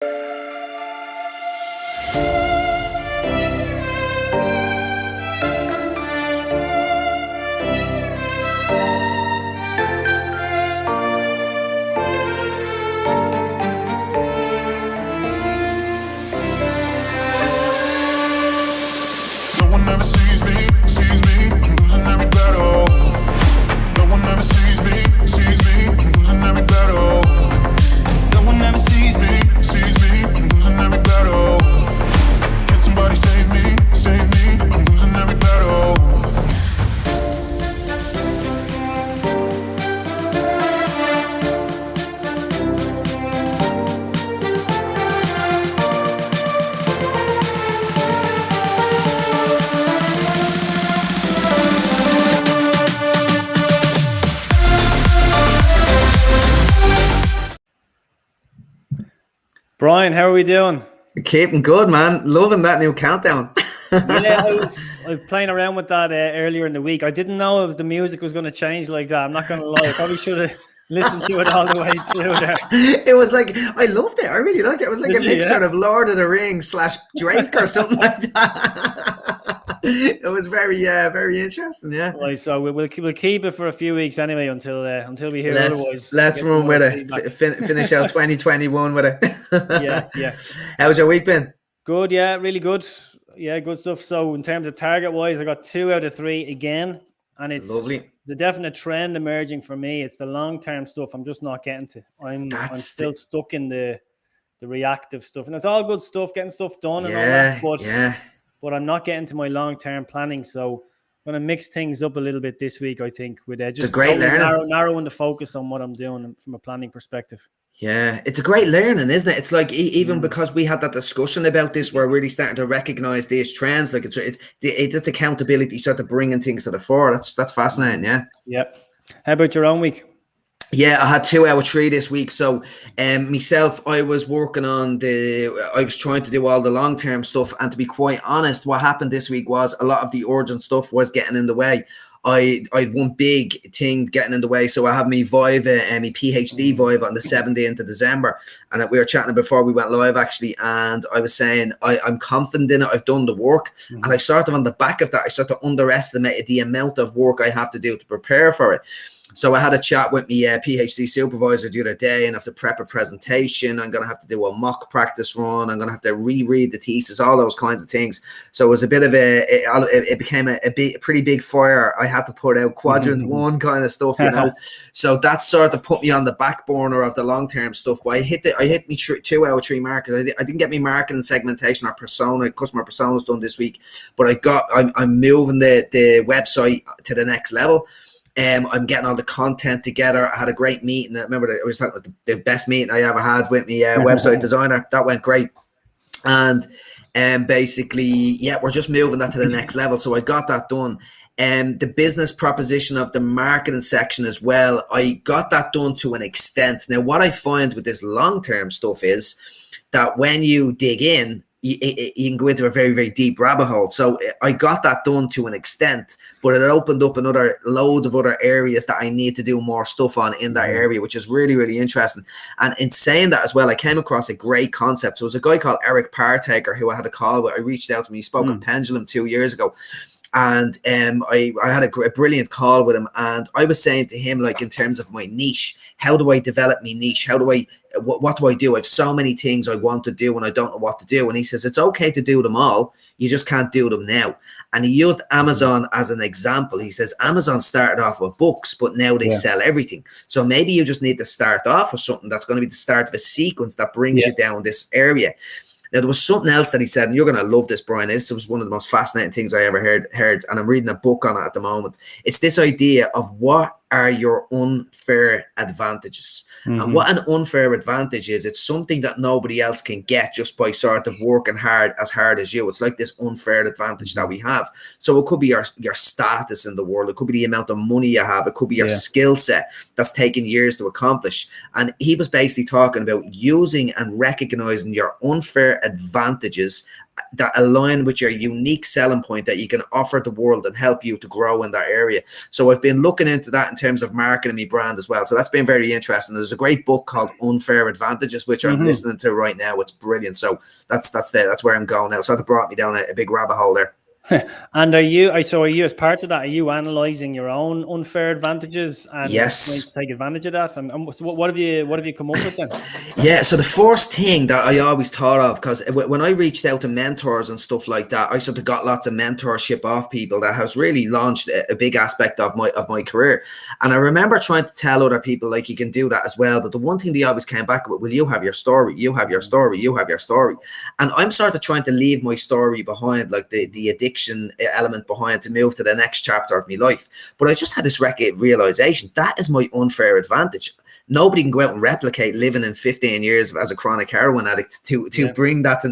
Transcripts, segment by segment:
No one ever sees me, I'm losing every battle. No one ever sees me, I'm losing every battle. No one ever sees me, I'm losing every battle. Can somebody save me, I'm losing every battle. Brian, how are we doing? Keeping good, man. Loving that new countdown. Yeah, I was playing around with that earlier in the week. I didn't know if the music was going to change like that. I'm not going to lie. I probably should have listened to it all the way through there. It was like, I loved it. I really liked it. It was like Did a you, mixture yeah? of Lord of the Rings / Drake or something like that. It was very interesting. Yeah. Right, so we'll keep it for a few weeks anyway until we hear otherwise. Let's Get run some with more it. feedback. Finish out 2021 with it. Yeah. How's your week been? Good, yeah, really good. Yeah, good stuff. So in terms of target wise, I got 2 out of 3 again, and it's Lovely. a definite trend emerging for me. It's the long term stuff I'm just not getting to. I'm still stuck in the reactive stuff, and it's all good stuff, getting stuff done and all that. But I'm not getting to my long term planning. So I'm going to mix things up a little bit this week, I think, with just narrowing the focus on what I'm doing from a planning perspective. Yeah, it's a great learning, isn't it? It's like even because we had that discussion about this, we're really starting to recognize these trends. Like it's accountability, start to bringing things to the fore. That's fascinating. Yeah. Yep. How about your own week? Yeah, I had 2 out of 3 this week. So, myself, I was working on I was trying to do all the long-term stuff. And to be quite honest, what happened this week was a lot of the urgent stuff was getting in the way. I had one big thing getting in the way. So I had my Viva and my PhD Viva on the 17th of December. And we were chatting before we went live, actually. And I was saying, I'm confident in it. I've done the work. And I sort of, on the back of that, I sort of underestimated the amount of work I have to do to prepare for it. So I had a chat with my PhD supervisor the other day, and I have to prep a presentation. I'm going to have to do a mock practice run. I'm going to have to reread the thesis, all those kinds of things. So it was a bit of it became a pretty big fire. I had to put out quadrant 1 kind of stuff, you know. So that sort of put me on the back burner of the long-term stuff. But I hit me 2 out of 3 markers. I didn't get me marketing segmentation or customer personas done this week, but I'm moving the website to the next level. I'm getting all the content together. I had a great meeting. I remember I was talking about the best meeting I ever had with my website designer. That went great. And basically, yeah, we're just moving that to the next level. So I got that done. The business proposition of the marketing section as well, I got that done to an extent. Now, what I find with this long-term stuff is that when you dig in, you can go into a very, very deep rabbit hole. So I got that done to an extent, but it opened up loads of other areas that I need to do more stuff on in that area, which is really, really interesting. And in saying that as well, I came across a great concept. So it was a guy called Eric Partaker who I had a call with. I reached out to him. He spoke on Pendulum 2 years ago. And I had a brilliant call with him, and I was saying to him, like, in terms of my niche, how do I develop my niche? What do I do? I have so many things I want to do and I don't know what to do. And he says, it's okay to do them all. You just can't do them now. And he used Amazon as an example. He says, Amazon started off with books, but now they sell everything. So maybe you just need to start off with something that's going to be the start of a sequence that brings you down this area. Now, there was something else that he said, and you're going to love this, Brian. This was one of the most fascinating things I ever heard, and I'm reading a book on it at the moment. It's this idea of what are your unfair advantages. And what an unfair advantage is, it's something that nobody else can get just by sort of working hard as you. It's like this unfair advantage that we have. So it could be your status in the world. It could be the amount of money you have. It could be your skill set that's taken years to accomplish. And he was basically talking about using and recognizing your unfair advantages that align with your unique selling point that you can offer the world and help you to grow in that area. So I've been looking into that in terms of marketing my brand as well. So that's been very interesting. There's a great book called Unfair Advantages, which I'm listening to right now. It's brilliant. So that's where I'm going now. So that brought me down a big rabbit hole there. And are you as part of that, are you analyzing your own unfair advantages and trying to take advantage of that? And so what have you come up with then? Yeah, so the first thing that I always thought of, because when I reached out to mentors and stuff like that, I sort of got lots of mentorship off people that has really launched a big aspect of my career. And I remember trying to tell other people, like, you can do that as well. But the one thing they always came back with, well, you have your story, you have your story, you have your story. And I'm sort of trying to leave my story behind, like the addiction element behind, to move to the next chapter of my life. But I just had this realization that is my unfair advantage. Nobody can go out and replicate living in 15 years as a chronic heroin addict to bring that to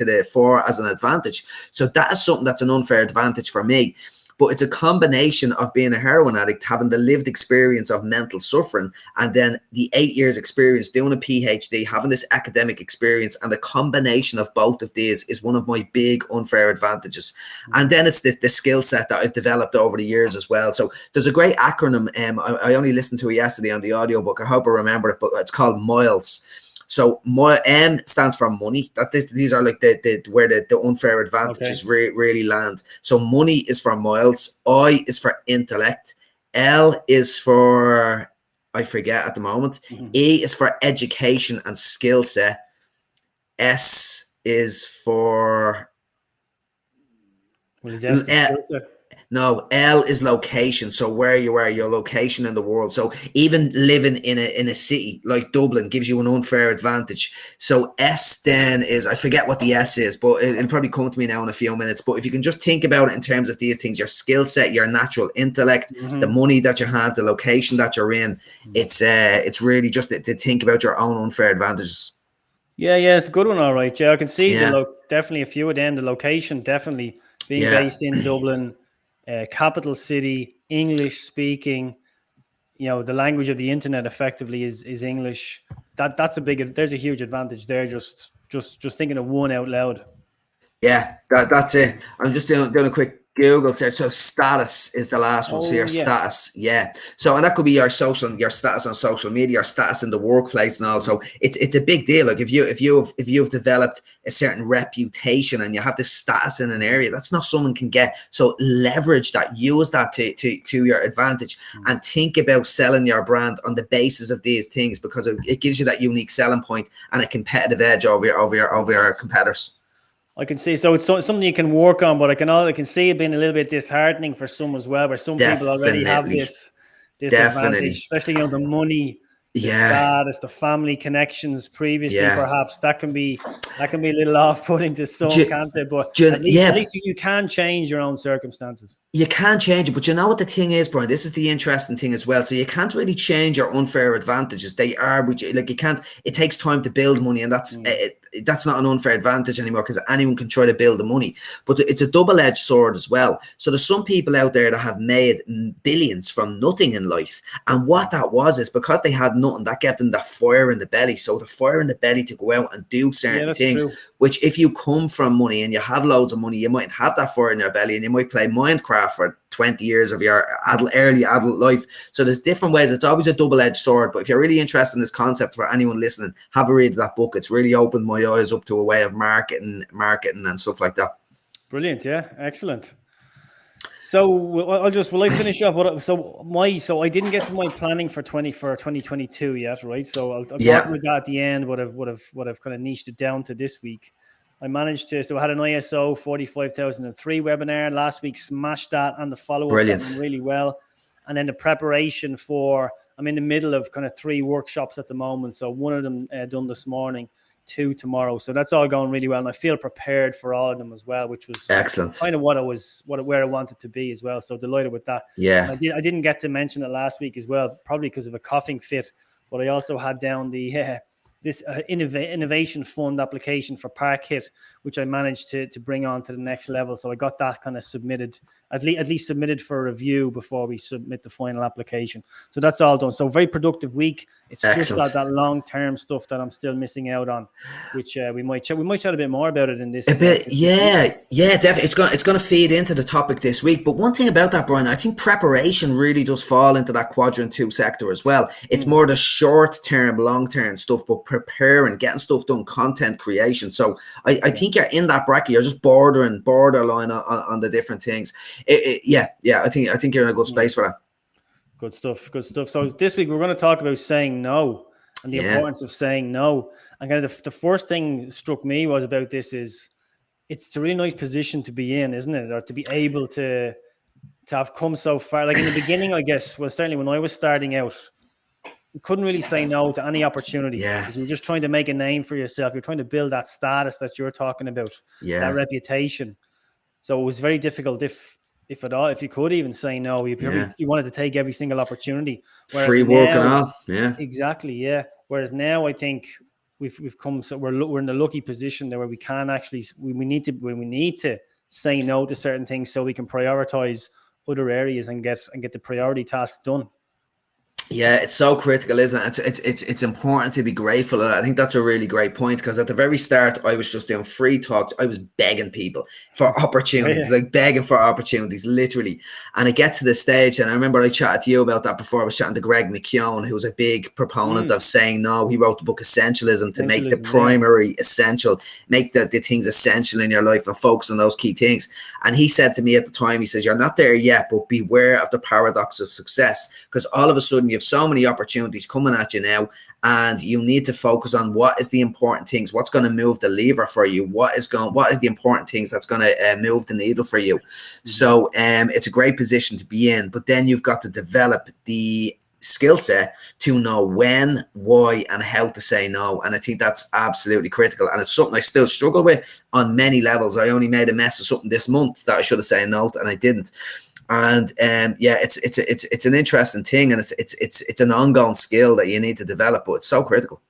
the fore as an advantage. So that is something that's an unfair advantage for me. But it's a combination of being a heroin addict, having the lived experience of mental suffering, and then the 8 years experience doing a PhD, having this academic experience, and the combination of both of these is one of my big unfair advantages. And then it's the skill set that I've developed over the years as well. So there's a great acronym. I only listened to it yesterday on the audiobook. I hope I remember it, but it's called MILES. So M stands for money. These are like where the unfair advantages really land. So money is for miles. I is for intellect. L is for, I forget at the moment. E is for education and skill set. S is for No, L is location. So where you are, your location in the world. So even living in a city like Dublin gives you an unfair advantage. So S then is, I forget what the S is, but it'll probably come to me now in a few minutes. But if you can just think about it in terms of these things, your skill set, your natural intellect, the money that you have, the location that you're in, it's really just to think about your own unfair advantages. Yeah, it's a good one, all right. Yeah, I can see definitely a few of them. The location, definitely being based in Dublin, capital city, English speaking. You know, the language of the internet effectively is English. There's a huge advantage there. Just thinking of one out loud. Yeah, that's it. I'm just doing a quick Google search. So status is the last one. So your status, So, and that could be your status on social media, your status in the workplace, and also it's a big deal. Like if you've developed a certain reputation and you have this status in an area, that's not someone can get. So leverage that, use that to your advantage, and think about selling your brand on the basis of these things, because it gives you that unique selling point and a competitive edge over your competitors. I can see, so it's something you can work on, but I can see it being a little bit disheartening for some as well, where some people already have this advantage, especially, the money, the status, the family connections previously, perhaps that can be a little off-putting to some, can't it? But at least you can change your own circumstances. You can change it, but you know what the thing is, Brian? This is the interesting thing as well. So you can't really change your unfair advantages. They are, like, you can't. It takes time to build money, and that's not an unfair advantage anymore, because anyone can try to build the money. But it's a double-edged sword as well. So there's some people out there that have made billions from nothing in life, and what that was is because they had nothing, that gave them that fire in the belly. So the fire in the belly to go out and do certain things, which if you come from money and you have loads of money, you might have that fire in your belly, and you might play Minecraft for 20 years of your early adult life. So there's different ways. It's always a double-edged sword. But if you're really interested in this concept, for anyone listening, have a read of that book. It's really opened my eyes up to a way of marketing and stuff like that. Brilliant. Yeah, excellent. So will I finish off? So I didn't get to my planning for 2022 yet, right? So I'll talk about that at the end. What I've kind of niched it down to this week. I managed to, so I had an ISO 45003 webinar last week, smashed that, and the follow-up went really well. And then the preparation I'm in the middle of kind of 3 workshops at the moment. So one of them done this morning, 2 tomorrow. So that's all going really well. And I feel prepared for all of them as well, which was excellent. Kind of where I wanted to be as well. So delighted with that. Yeah. I didn't get to mention it last week as well, probably because of a coughing fit, but I also had down the this innovation fund application for Parkit, which I managed to bring on to the next level. So I got that kind of submitted, at least submitted for review before we submit the final application. So that's all done. So very productive week. It's Excellent. just that long-term stuff that I'm still missing out on, which we might chat a bit more about it in this. A bit, definitely. It's going to feed into the topic this week. But one thing about that, Brian, I think preparation really does fall into that quadrant 2 sector as well. It's more the short term, long term stuff, but preparing, getting stuff done, content creation. So I think you're in that bracket. You're just borderline on the different things. I think you're in a good space for that. Good stuff. So this week we're going to talk about saying no and the importance of saying no. And kind of the first thing that struck me was about this is it's a really nice position to be in, isn't it? Or to be able to have come so far. Like in the beginning, I guess, well, certainly when I was starting out, you couldn't really say no to any opportunity. Because you're just trying to make a name for yourself. You're trying to build that status that you're talking about, that reputation. So it was very difficult if at all, if you could even say no, you wanted to take every single opportunity. Whereas free work and all. Yeah. Exactly. Yeah. Whereas now I think we've come, so we're in the lucky position there where we can actually, we need to say no to certain things so we can prioritize other areas and get the priority tasks done. Yeah, it's so critical, isn't it? It's important to be grateful. I think that's a really great point, because at the very start, I was just doing free talks. I was begging people for opportunities, like begging for opportunities, literally. And it gets to the stage, and I remember I chatted to you about that before. I was chatting to Greg McKeown, who was a big proponent of saying no. He wrote the book Essentialism to make the primary essential, make the things essential in your life and focus on those key things. And he said to me at the time, he says, you're not there yet, but beware of the paradox of success, because all of a sudden you have so many opportunities coming at you now, and you need to focus on what is the important things, what's going to move the lever for you, what is the important things that's going to move the needle for you. So it's a great position to be in, but then you've got to develop the skill set to know when, why, and how to say no. And I think that's absolutely critical, and it's something I still struggle with on many levels. I only made a mess of something this month that I should have said no to, and I didn't. And it's an interesting thing, and it's an ongoing skill that you need to develop, but it's so critical.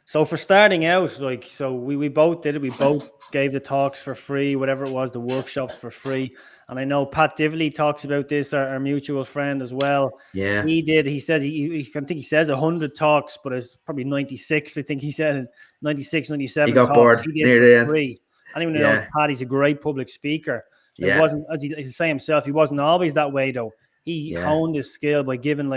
So for starting out, we both did it. We both gave the talks for free, whatever it was, the workshops for free. And I know Pat Divley talks about this, our mutual friend as well. Yeah, he did. He said I think he says 100 talks, but it's probably 96. I think he said 96, 97. He got talks bored he did for free. Anyone who knows Pat, he's a great public speaker. It wasn't, as he say himself, he wasn't always that way though. He honed his skill by giving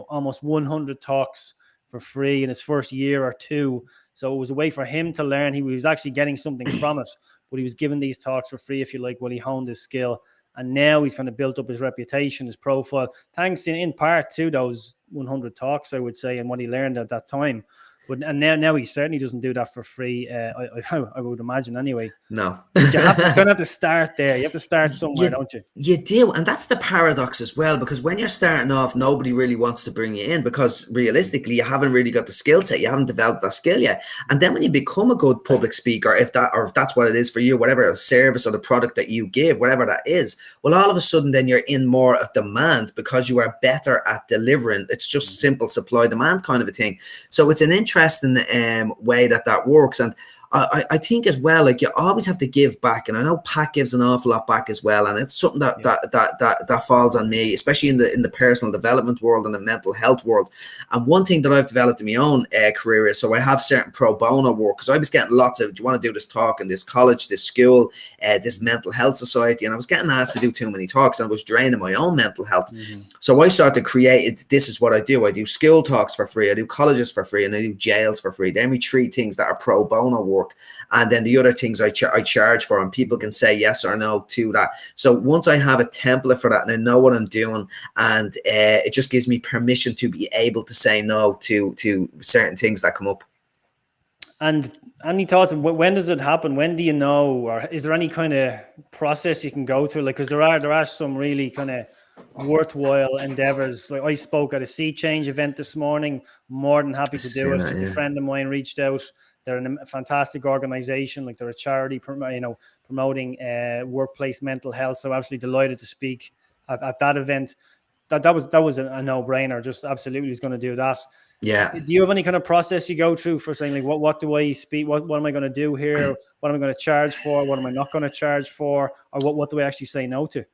almost 100 talks for free in his first year or two. So it was a way for him to learn. He was actually getting something from it, but he was giving these talks for free, if you like, while he honed his skill. And now he's kind of built up his reputation, his profile, thanks in part to those 100 talks, I would say, and what he learned at that time. And now he certainly doesn't do that for free. I would imagine anyway. No, you kind of have to start there. You have to start somewhere, don't you? You do, and that's the paradox as well. Because when you're starting off, nobody really wants to bring you in, because realistically, you haven't really got the skill set. You haven't developed that skill yet. And then when you become a good public speaker, if that's what it is for you, whatever the service or the product that you give, whatever that is, well, all of a sudden, then you're in more of demand because you are better at delivering. It's just simple supply demand kind of a thing. So it's an interesting way that works. And I think as well, like, you always have to give back, and I know Pat gives an awful lot back as well, and it's something that falls on me, especially in the personal development world and the mental health world. And one thing that I've developed in my own career is, so I have certain pro bono work, because I was getting lots of, do you want to do this talk in this college, this school, this mental health society, and I was getting asked to do too many talks, and I was draining my own mental health. So I started creating, this is what I do school talks for free, I do colleges for free, and I do jails for free. Then we treat things that are pro bono work. And then the other things I charge for, and people can say yes or no to that. So once I have a template for that and I know what I'm doing, and it just gives me permission to be able to say no to certain things that come up. And any thoughts? When does it happen? When do you know? Or is there any kind of process you can go through? Like, because there are some really kind of worthwhile endeavors. Like, I spoke at a Sea Change event this morning. More than happy to do it. Just a friend of mine reached out. They're a fantastic organization. Like, they're a charity, promoting workplace mental health. So absolutely delighted to speak at that event. That was a no-brainer. Just absolutely is going to do that. Yeah. Do you have any kind of process you go through for saying, like, what do I speak? What am I going to do here? What am I going to charge for? What am I not going to charge for? Or what do I actually say no to?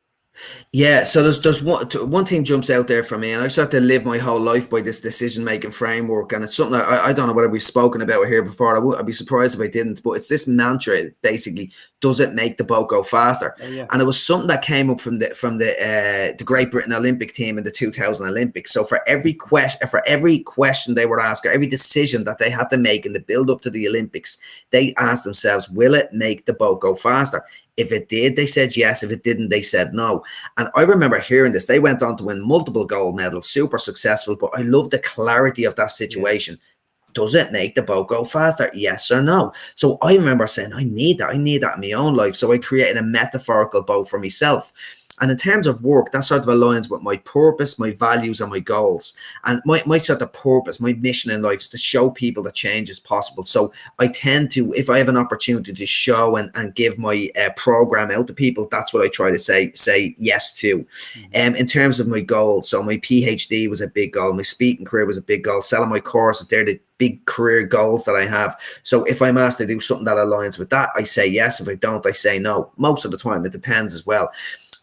Yeah, so there's one thing jumps out there for me, and I start to live my whole life by this decision making framework, and it's something I don't know whether we've spoken about it here before. I'd be surprised if I didn't, but it's this mantra basically: does it make the boat go faster? Oh, yeah. And it was something that came up from the Great Britain Olympic team in the 2000 Olympics. So for every question they were asked, or every decision that they had to make in the build up to the Olympics, they asked themselves, will it make the boat go faster? If it did, they said yes. If it didn't, they said no. And I remember hearing this. They went on to win multiple gold medals, super successful. But I love the clarity of that situation. Yeah. Does it make the boat go faster? Yes or no? So I remember saying, I need that. I need that in my own life. So I created a metaphorical boat for myself. And in terms of work, that sort of aligns with my purpose, my values, and my goals. And my sort of purpose, my mission in life is to show people that change is possible. So I tend to, if I have an opportunity to show and give my program out to people, that's what I try to say yes to. In terms of my goals, so my PhD was a big goal. My speaking career was a big goal. Selling my courses, they're the big career goals that I have. So if I'm asked to do something that aligns with that, I say yes. If I don't, I say no. Most of the time, it depends as well.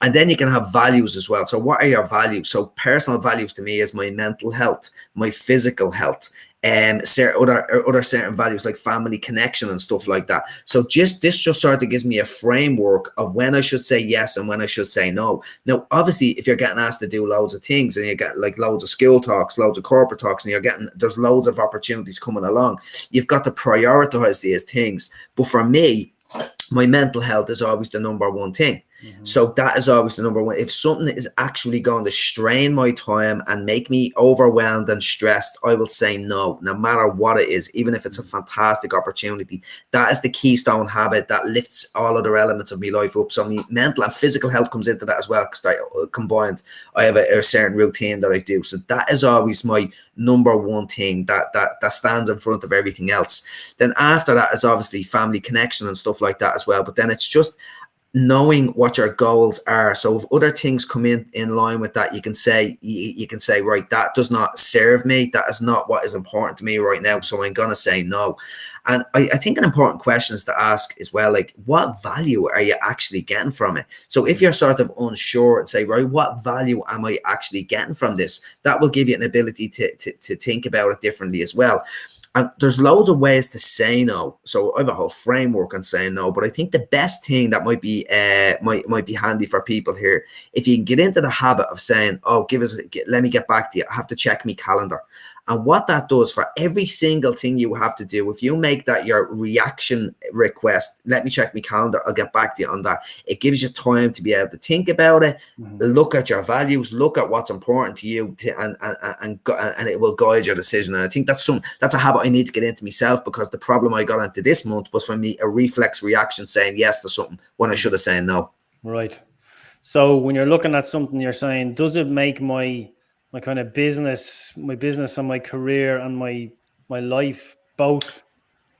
And then you can have values as well. So what are your values? So personal values to me is my mental health, my physical health, and other certain values like family connection and stuff like that. So this just sort of gives me a framework of when I should say yes and when I should say no. Now, obviously, if you're getting asked to do loads of things and you get like loads of school talks, loads of corporate talks, and there's loads of opportunities coming along, you've got to prioritize these things. But for me, my mental health is always the number one thing. So that is always the number one. If something is actually going to strain my time and make me overwhelmed and stressed, I will say no matter what it is, even if it's a fantastic opportunity. That is the keystone habit that lifts all other elements of my life up. So my mental and physical health comes into that as well, because combined, I have a certain routine that I do. So that is always my number one thing that stands in front of everything else. Then after that is obviously family connection and stuff like that as well. But then it's just knowing what your goals are. So if other things come in line with that, you can say, right, that does not serve me. That is not what is important to me right now. So I'm going to say no. And I think an important question is to ask as well, like, what value are you actually getting from it? So if you're sort of unsure and say, right, what value am I actually getting from this? That will give you an ability to think about it differently as well. And there's loads of ways to say no. So I have a whole framework on saying no, but I think the best thing that might be handy for people here, if you can get into the habit of saying, oh, let me get back to you. I have to check my calendar. And what that does for every single thing you have to do, if you make that your reaction request, let me check my calendar, I'll get back to you on that. It gives you time to be able to think about it, look at your values, look at what's important to you, and it will guide your decision. And I think that's a habit I need to get into myself, because the problem I got into this month was for me a reflex reaction saying yes to something when I should have said no. Right. So when you're looking at something, you're saying, does it make my kind of business and my career and my life both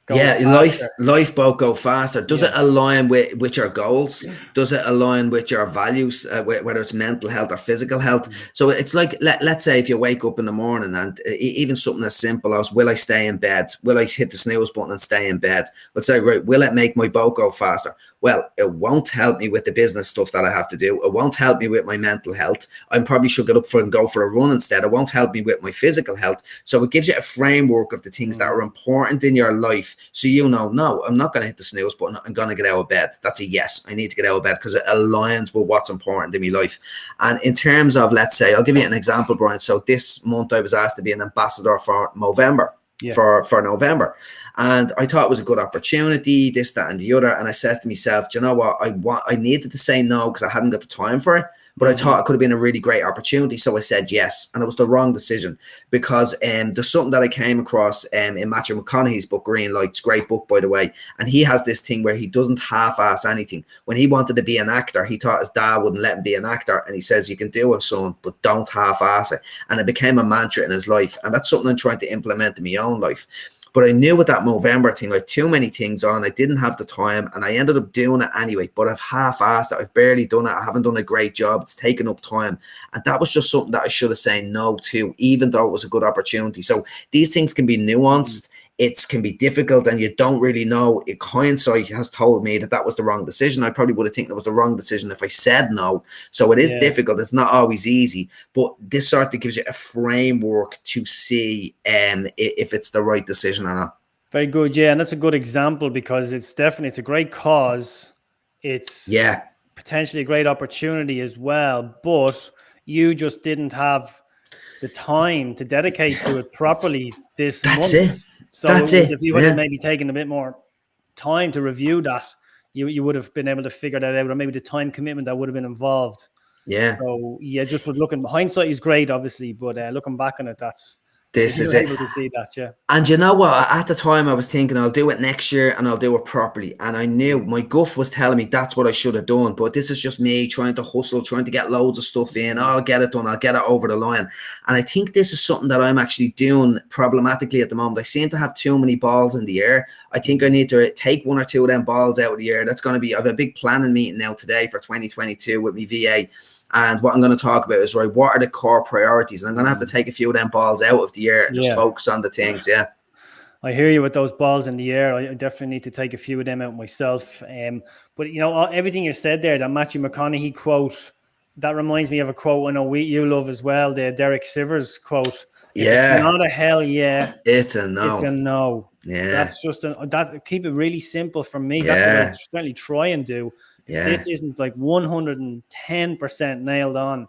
go faster? life both go faster. Does it align with your goals? Does it align with your values, whether it's mental health or physical health? So it's like, let's say if you wake up in the morning and even something as simple as, will I stay in bed? Will I hit the snooze button and stay in bed? Let's say, right, will it make my boat go faster? Well, it won't help me with the business stuff that I have to do. It won't help me with my mental health. I probably should get up and go for a run instead. It won't help me with my physical health. So it gives you a framework of the things that are important in your life. So no, I'm not going to hit the snooze button. I'm going to get out of bed. That's a yes. I need to get out of bed because it aligns with what's important in my life. And in terms of, let's say, I'll give you an example, Brian. So this month I was asked to be an ambassador for November. For November, and I thought it was a good opportunity, this, that, and the other. And I said to myself, do you know what? I needed to say no because I hadn't got the time for it, but I thought it could have been a really great opportunity, so I said yes. And it was the wrong decision, because there's something that I came across in Matthew McConaughey's book Green Lights, great book by the way, and he has this thing where he doesn't half-ass anything. When he wanted to be an actor, he thought his dad wouldn't let him be an actor, and he says, you can do it, son, but don't half-ass it. And it became a mantra in his life, and that's something I'm trying to implement in my own life. But I knew with that Movember thing, like too many things on, I didn't have the time, and I ended up doing it anyway. But I've half-assed it. I've barely done it. I haven't done a great job. It's taken up time, and that was just something that I should have said no to, even though it was a good opportunity. So these things can be nuanced. It can be difficult, and you don't really know. Hindsight has told me that was the wrong decision. I probably would have taken it was the wrong decision if I said no. So it is difficult. It's not always easy, but this sort of gives you a framework to see if it's the right decision or not. Very good. Yeah, and that's a good example, because it's a great cause. It's potentially a great opportunity as well, but you just didn't have the time to dedicate to it properly this month. That's it. So if you had maybe taken a bit more time to review that, you would have been able to figure that out, or maybe the time commitment that would have been involved. Yeah. So just with looking, hindsight is great, obviously, but looking back on it, this is able to see that. Yeah. And you know what? At the time, I was thinking I'll do it next year and I'll do it properly. And I knew my gut was telling me that's what I should have done. But this is just me trying to hustle, trying to get loads of stuff in. I'll get it done. I'll get it over the line. And I think this is something that I'm actually doing problematically at the moment. I seem to have too many balls in the air. I think I need to take one or two of them balls out of the air. That's going to be, I have a big planning meeting now today for 2022 with my VA. And what I'm going to talk about is, right, what are the core priorities? And I'm going to have to take a few of them balls out of the air and just focus on the things. Yeah. I hear you with those balls in the air. I definitely need to take a few of them out myself. But everything you said there, that Matthew McConaughey quote, that reminds me of a quote I know you love as well, the Derek Sivers quote. If it's not a hell yeah, it's a no. It's a no. Yeah. That's just keep it really simple for me. That's what I certainly try and do. If this isn't like 110% nailed on,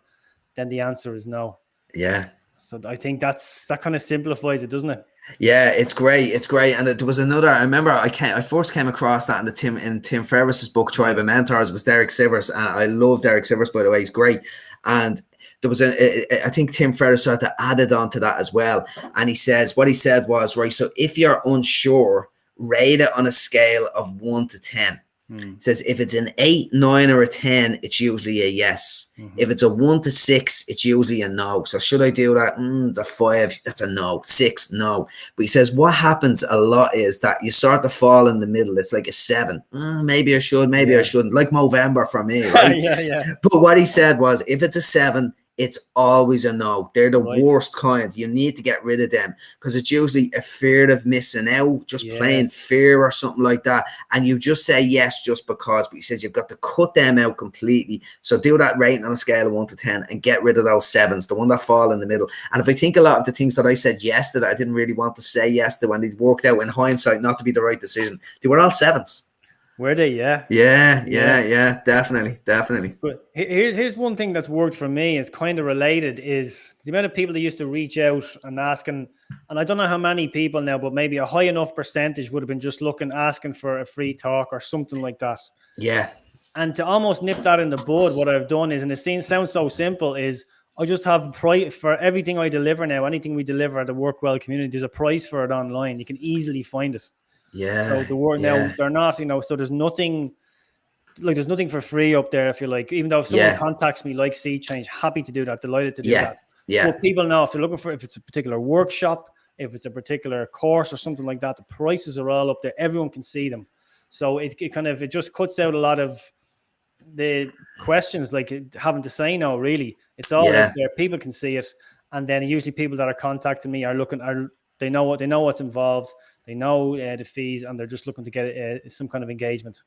then the answer is no. Yeah. So I think that kind of simplifies it, doesn't it? Yeah, it's great. It's great. And there was another, I remember I first came across that in Tim Ferriss's book, Tribe of Mentors, was Derek Sivers. And I love Derek Sivers, by the way. He's great. And there was I think Tim Ferriss sort of added on to that as well. And what he said was, right, so if you're unsure, rate it on a scale of 1 to 10. It says if it's an 8, 9, or a 10, it's usually a yes. If it's a 1 to 6, it's usually a no. So should I do that? It's a 5. That's a no. 6, no. But he says what happens a lot is that you sort of fall in the middle. It's like a 7. Maybe I should, maybe I shouldn't. Like Movember for me, right? Yeah. But what he said was, if it's a 7, it's always a no. They're the worst kind. You need to get rid of them, because it's usually a fear of missing out, just plain fear or something like that. And you just say yes just because. But he says you've got to cut them out completely. So do that rating on a scale of 1 to 10 and get rid of those 7s, the one that fall in the middle. And if I think a lot of the things that I said yes to that I didn't really want to say yes to, when they worked out in hindsight not to be the right decision, they were all 7s. Were they? Yeah, definitely. But here's one thing that's worked for me. It's kind of related, is the amount of people that used to reach out and asking, and I don't know how many people now, but maybe a high enough percentage would have been just asking for a free talk or something like that. Yeah. And to almost nip that in the bud, what I've done is, and it sounds so simple, is I just have price for everything I deliver now. Anything we deliver at the Workwell community, there's a price for it online. You can easily find it. Yeah. So the word now, they're not, so there's nothing for free up there, if you like. Even though if someone contacts me like Sea Change, happy to do that, delighted to do that. Yeah. But people know, if they're looking for, if it's a particular workshop, if it's a particular course or something like that, the prices are all up there. Everyone can see them. So it just cuts out a lot of the questions, like having to say no, really. It's all up there. People can see it. And then usually people that are contacting me they know what's involved. They know the fees, and they're just looking to get some kind of engagement.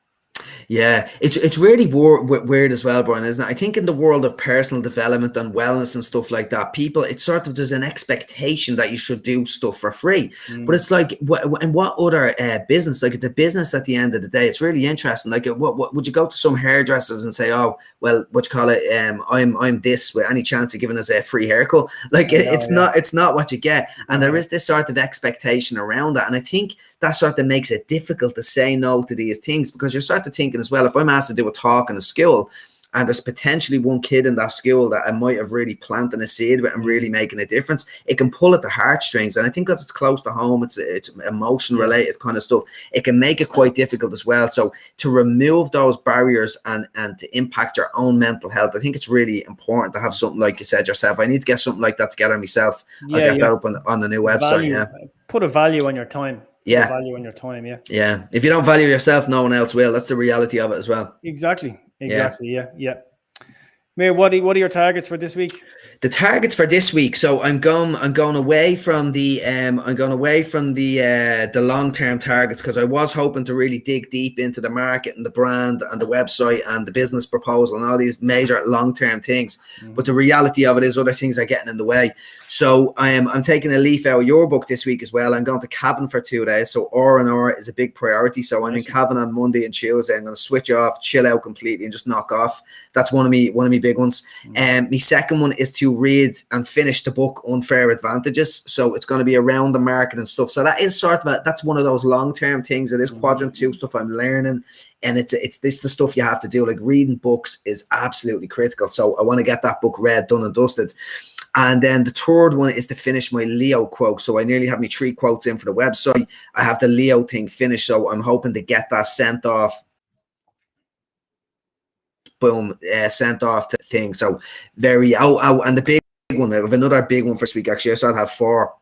Yeah, it's really weird as well, Brian, isn't it? I think in the world of personal development and wellness and stuff like that, people, it's sort of, there's an expectation that you should do stuff for free. But it's like, and what other business? Like, it's a business at the end of the day. It's really interesting. Like, what would you go to some hairdressers and say, oh, well, what you call it? I'm this, with any chance of giving us a free haircut? Like, it's not what you get. And there is this sort of expectation around that. And I think that sort of makes it difficult to say no to these things, because you're sort of thinking as well, if I'm asked to do a talk in a school and there's potentially one kid in that school that I might have really planted a seed with and really making a difference, it can pull at the heartstrings. And I think because it's close to home, it's emotion related kind of stuff, it can make it quite difficult as well. So to remove those barriers and to impact your own mental health, I think it's really important to have something like you said yourself. I need to get something like that together myself. I'll get that up on the new website. Put a value on your time. your value in your time. Yeah. Yeah. If you don't value yourself, no one else will. That's the reality of it as well. Exactly. Yeah. Mayor, what are your targets for this week? The targets for this week. So I'm going away from the the long-term targets, because I was hoping to really dig deep into the market and the brand and the website and the business proposal and all these major long-term things. But the reality of it is other things are getting in the way. So I'm taking a leaf out of your book this week as well. I'm going to Cavan for 2 days. So R&R is a big priority. So I'm in Cavan on Monday and Tuesday. I'm going to switch off, chill out completely, and just knock off. That's one of my big ones. My second one is to read and finish the book Unfair Advantages. So it's going to be around the market and stuff. So that is that's one of those long-term things. It is quadrant 2 stuff I'm learning, and it's the stuff you have to do. Like reading books is absolutely critical. So I want to get that book read, done and dusted. And then the third one is to finish my Leo quote. So I nearly have my 3 quotes in for the website. I have the Leo thing finished, so I'm hoping to get that sent off. Boom, sent off to things. So and the big one, I have another big one for this week. Actually, I still have 4,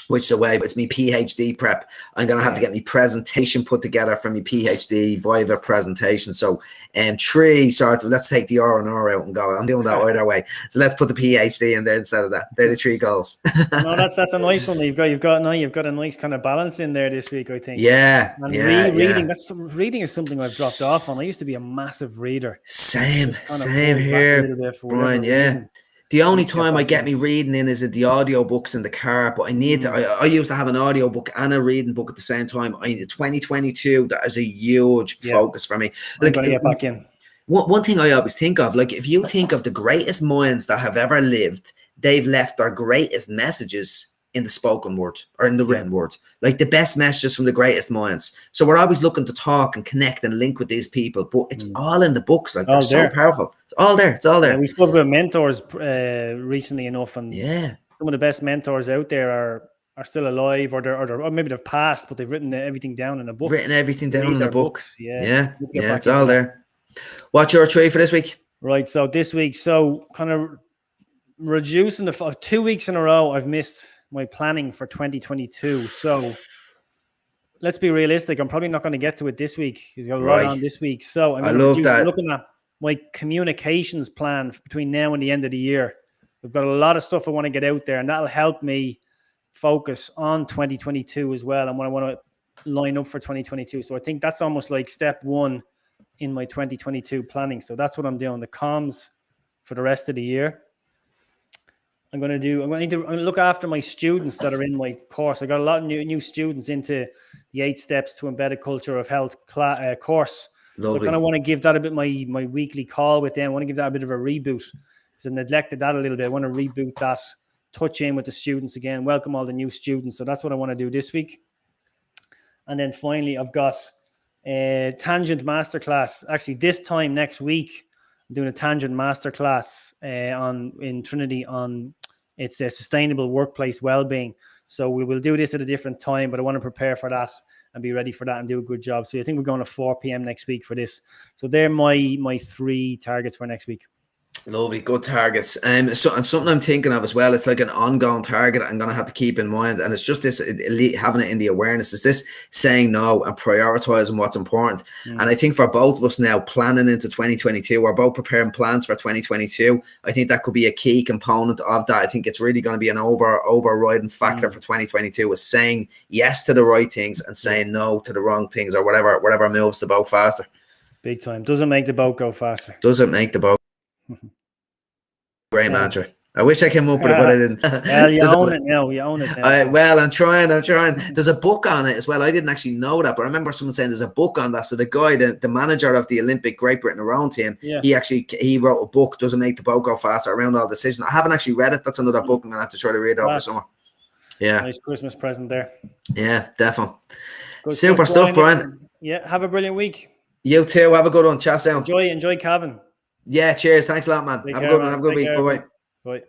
which is away, but it's my PhD prep. I'm going to have to get my presentation put together for my PhD Viva presentation. So 3 sort of, let's take the R&R out and go. I'm doing that either way. So let's put the PhD in there instead of that. They're the 3 goals. No, that's a nice one. You've got a nice kind of balance in there this week, I think. Yeah. And reading, reading is something I've dropped off on. I used to be a massive reader. Same here, Brian. Yeah. The only time I get me reading in is in the audiobooks in the car, but I need to, I used to have an audiobook and a reading book at the same time. 2022, that is a huge focus for me. Like, I'm gonna get back in. One thing I always think of, like if you think of the greatest minds that have ever lived, they've left their greatest messages in the spoken word or in the written word, like the best messages from the greatest minds. So we're always looking to talk and connect and link with these people, but it's all in the books. Like they're so powerful. It's all there. It's all there. Yeah, we spoke about mentors recently enough, and some of the best mentors out there are still alive, or maybe they've passed, but they've written everything down in a book. Written everything down in a book. Yeah, it's all there. What's your 3 for this week? Right. So this week, kind of reducing 2 weeks in a row, I've missed my planning for 2022. So let's be realistic. I'm probably not going to get to it this week. You've got a lot on this week. So I'm looking at my communications plan between now and the end of the year. We've got a lot of stuff I want to get out there, and that'll help me focus on 2022 as well, and what I want to line up for 2022. So I think that's almost like step 1 in my 2022 planning. So that's what I'm doing, the comms for the rest of the year. I'm going to look after my students that are in my course. I got a lot of new students into the 8 Steps to Embedded Culture of Health course. Lovely. So I kind of want to give that a bit my weekly call with them. I want to give that a bit of a reboot, because I neglected that a little bit. I want to reboot that, touch in with the students again, welcome all the new students. So that's what I want to do this week. And then finally, I've got a Tangent Masterclass. Actually, this time next week, I'm doing a Tangent Masterclass in Trinity on it's a sustainable workplace well-being. So we will do this at a different time, but I want to prepare for that and be ready for that and do a good job. So I think we're going to 4 p.m. next week for this. So they're my 3 targets for next week. Lovely, good targets. And something I'm thinking of as well, it's like an ongoing target I'm going to have to keep in mind, and it's just this having it in the awareness, is this saying no and prioritizing what's important. And I think for both of us now, planning into 2022, we're both preparing plans for 2022. I think that could be a key component of that. I think it's really going to be an overriding factor for 2022, is saying yes to the right things and saying no to the wrong things, or whatever moves the boat faster. Big time. Doesn't make the boat go faster. Doesn't make the boat. Great mantra. I wish I came up with it, but I didn't. Well, you own it now. Well, I'm trying. There's a book on it as well. I didn't actually know that, but I remember someone saying there's a book on that. So the guy, the manager of the Olympic Great Britain around team, he wrote a book, Doesn't Make the Boat Go Faster, around all decisions. I haven't actually read it. That's another book I'm going to have to try to read over the summer. Yeah. Nice Christmas present there. Yeah, definitely. Super stuff, Brian. Yeah, have a brilliant week. You too. Have a good one. Chat soon. Enjoy Cavan. Yeah, cheers. Thanks a lot, man. Have a good one. Have a good week. Bye-bye. Bye.